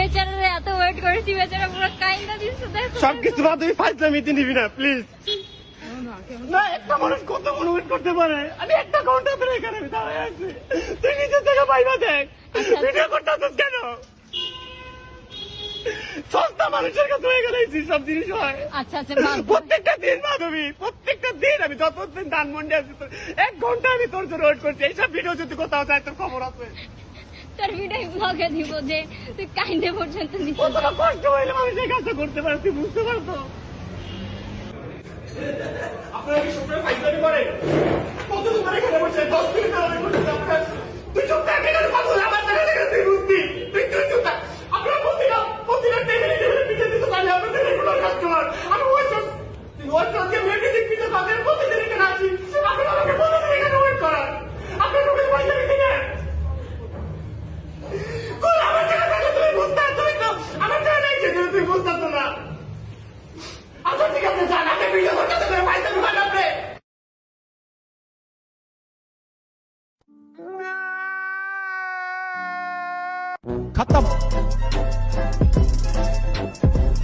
বেচারারে এত ওয়েট করেছি, বেচারা পুরো কাইন্দা দিচ্ছে। সবকিছু বাদ তুই ফাইজলামিতে নিবি না প্লিজ। না, একটা মানুষ কত ওয়েট করতে পারে? আমি একটা ঘন্টা ধরে এখানে আমি দাঁড়ায় আছি, তুই নিজের থেকে পাইবা দেখ। ভিডিও করতে আসছিস কেন? সস্তা মানুষের কাছে হয়ে গেছি সব জিনিস হয়। আচ্ছা আচ্ছা, প্রত্যেকটা দিন মাধবী, প্রত্যেকটা দিন আমি যতদিন ধানমন্ডি আছি 1 ঘন্টা আমি তোর জন্য ওয়েট করছি। এইসব ভিডিও যদি কোথাও যায় তোর খবর আছে। তোর ভিডিও ব্লগে দিব যে তুই কাইন্দে পর্যন্ত নিছিস। কতটা কষ্ট হইলে মানুষ এই কাজটা করতে পারে তুই বুঝতে পারতো? আপনারা কি সবসময় ফাইজলামি করেন? কতদিন ধরে এখানে বসে 10 মিনিট ধরে বসে আপনার তুই চুপ থাক, এখানে কথা বলে আমার জায়গা থেকে তুই বুঝতি, তুই চুপ থাক। আপনারা প্রতিটা টেবিলে পিছিয়ে দিতে পারলে আপনাদের রেগুলার কাস্টমার। আমি ওয়াটসঅ্যাপকে মেডিসিন পিছিয়ে তাদের প্রতিদিন এখানে আসি, আপনারা আমাকে প্রতিদিন এখানে ওয়েট করান। আপনার লোকের পয়সা দিতে না আমার জায়গা থেকে তুমি বুঝতে, তুমি তো আমার জায়গা নেই যে তুই বুঝতে না। আচ্ছা ঠিক আছে, যান আপনি ভিডিও করতে পারেন, ফাইজলামি করেন আপনি। खत्म।